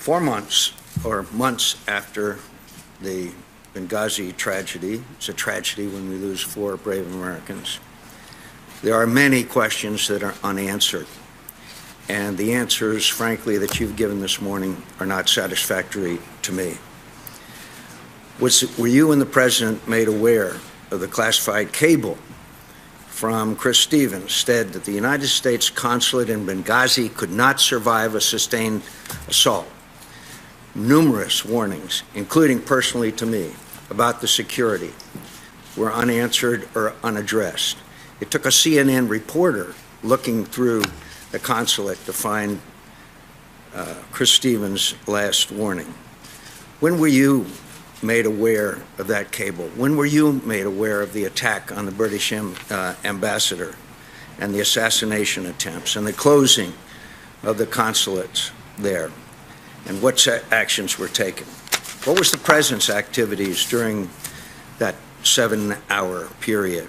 4 months or months after the Benghazi tragedy, it's a tragedy when we lose 4 brave Americans, there are many questions that are unanswered. And the answers, frankly, that you've given this morning are not satisfactory to me. Were you and the President made aware of the classified cable from Chris Stevens said that the United States consulate in Benghazi could not survive a sustained assault? Numerous warnings, including personally to me, about the security were unanswered or unaddressed. It took a CNN reporter looking through the consulate to find Chris Stevens' last warning. When were you made aware of that cable? When were you made aware of the attack on the British ambassador and the assassination attempts and the closing of the consulates there? And what actions were taken? What was the President's activities during that 7-hour period?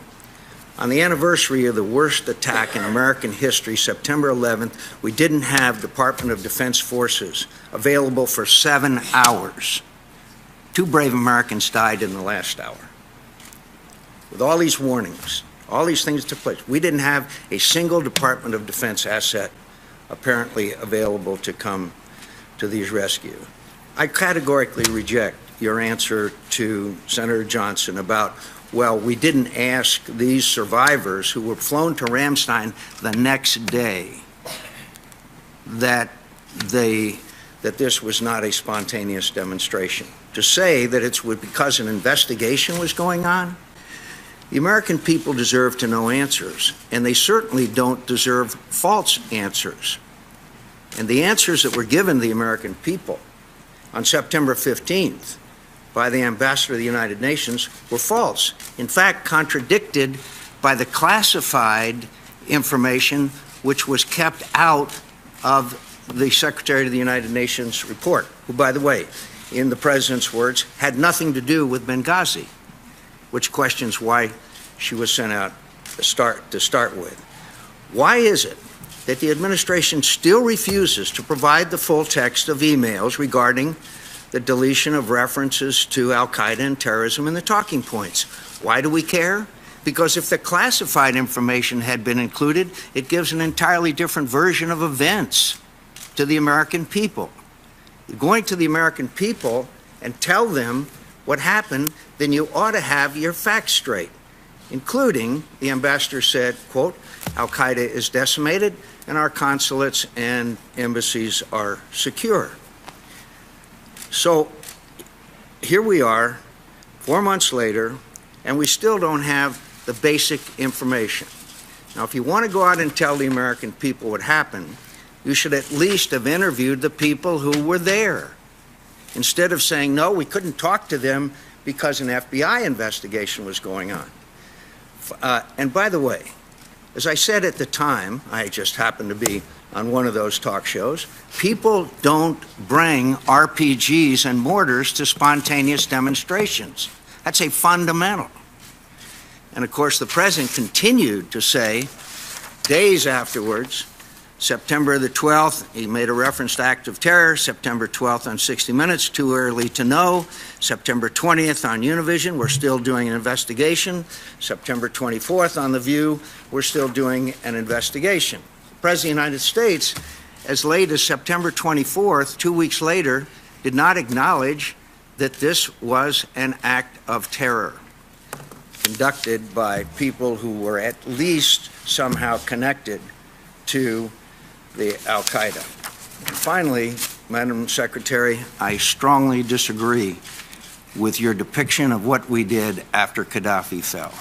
On the anniversary of the worst attack in American history, September 11th, we didn't have Department of Defense forces available for 7 hours. 2 brave Americans died in the last hour. With all these warnings, all these things took place, we didn't have a single Department of Defense asset apparently available to come to these rescues. I categorically reject your answer to Senator Johnson about, well, we didn't ask these survivors who were flown to Ramstein the next day that this was not a spontaneous demonstration. To say that it's because an investigation was going on, the American people deserve to know answers, and they certainly don't deserve false answers. And the answers that were given the American people on September 15th by the ambassador of the United Nations were false. In fact, contradicted by the classified information which was kept out of the Secretary of the United Nations report, who, by the way, in the President's words, had nothing to do with Benghazi, which questions why she was sent out to start with. Why is it that the administration still refuses to provide the full text of emails regarding the deletion of references to al-Qaeda and terrorism in the talking points? Why do we care? Because if the classified information had been included, it gives an entirely different version of events to the American people. Going to the American people and tell them what happened, then you ought to have your facts straight, including, the ambassador said, quote, al-Qaeda is decimated and our consulates and embassies are secure. So here we are, 4 months later, and we still don't have the basic information. Now, if you want to go out and tell the American people what happened, you should at least have interviewed the people who were there, instead of saying, no, we couldn't talk to them because an FBI investigation was going on. And by the way, as I said at the time, I just happened to be on one of those talk shows, people don't bring RPGs and mortars to spontaneous demonstrations. That's a fundamental. And of course, the President continued to say, days afterwards, September the 12th, he made a reference to act of terror. September 12th on 60 Minutes, too early to know. September 20th on Univision, we're still doing an investigation. September 24th on The View, we're still doing an investigation. The President of the United States, as late as September 24th, 2 weeks later, did not acknowledge that this was an act of terror conducted by people who were at least somehow connected to the al-Qaeda. Finally, Madam Secretary, I strongly disagree with your depiction of what we did after Gaddafi fell.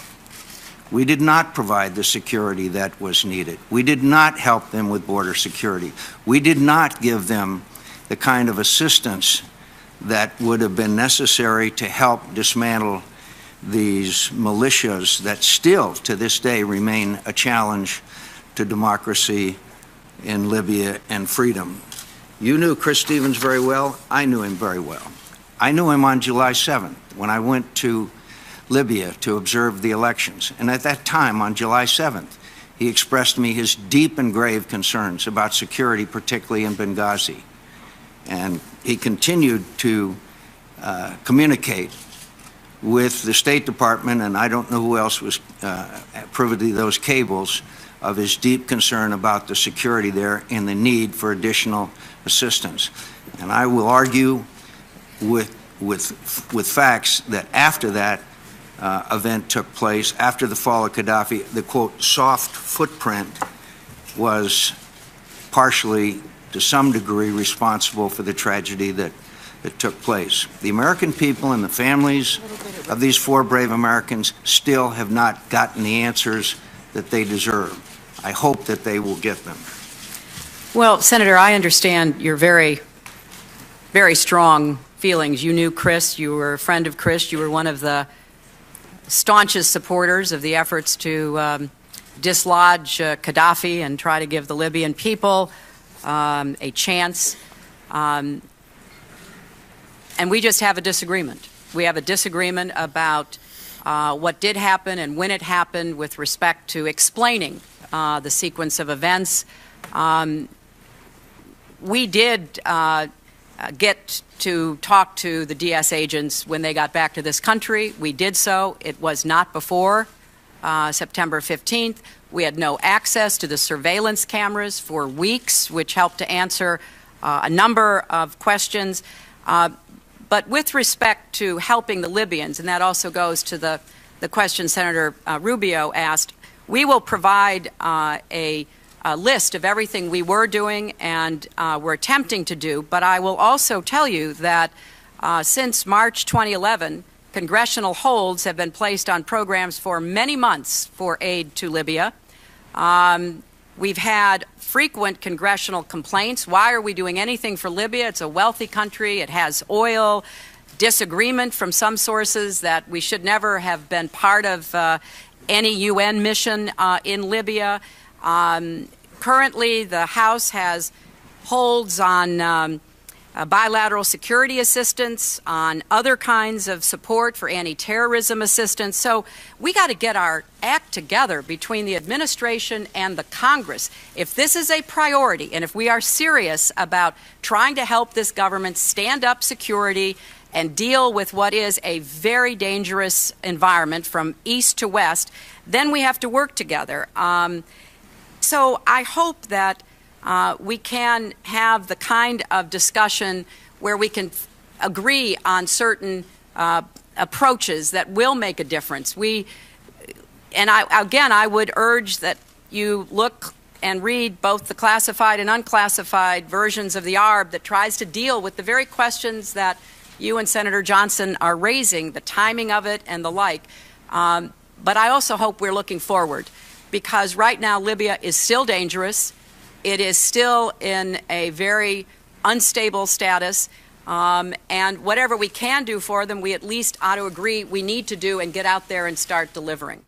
We did not provide the security that was needed. We did not help them with border security. We did not give them the kind of assistance that would have been necessary to help dismantle these militias that still, to this day, remain a challenge to democracy in Libya and freedom. You knew Chris Stevens very well. I knew him very well. I knew him on July 7th when I went to Libya to observe the elections. And at that time, on July 7th, he expressed to me his deep and grave concerns about security, particularly in Benghazi. And he continued to communicate with the State Department, and I don't know who else was privy to those cables, of his deep concern about the security there and the need for additional assistance. And I will argue with facts that after that event took place, after the fall of Gaddafi, the, quote, soft footprint was partially, to some degree, responsible for the tragedy that took place. The American people and the families of these 4 brave Americans still have not gotten the answers that they deserve. I hope that they will get them. Well, Senator, I understand your very, very strong feelings. You knew Chris. You were a friend of Chris. You were one of the staunchest supporters of the efforts to dislodge Gaddafi and try to give the Libyan people a chance. And we just have a disagreement. We have a disagreement about what did happen and when it happened with respect to explaining the sequence of events. We did get to talk to the DS agents when they got back to this country. We did so. It was not before September 15th. We had no access to the surveillance cameras for weeks, which helped to answer a number of questions. But with respect to helping the Libyans, and that also goes to the question Senator Rubio asked, we will provide a list of everything we were doing and were attempting to do. But I will also tell you that since March 2011, congressional holds have been placed on programs for many months for aid to Libya. We've had frequent congressional complaints. Why are we doing anything for Libya? It's a wealthy country. It has oil. Disagreement from some sources that we should never have been part of any UN mission in Libya. Currently, the House has holds on bilateral security assistance, on other kinds of support for anti-terrorism assistance. So we got to get our act together between the administration and the Congress. If this is a priority, and if we are serious about trying to help this government stand up security and deal with what is a very dangerous environment from east to west, then we have to work together. So I hope that we can have the kind of discussion where we can agree on certain approaches that will make a difference. I would urge that you look and read both the classified and unclassified versions of the ARB that tries to deal with the very questions that you and Senator Johnson are raising, the timing of it and the like. But I also hope we're looking forward, because right now Libya is still dangerous. It is still in a very unstable status, and whatever we can do for them, we at least ought to agree we need to do and get out there and start delivering.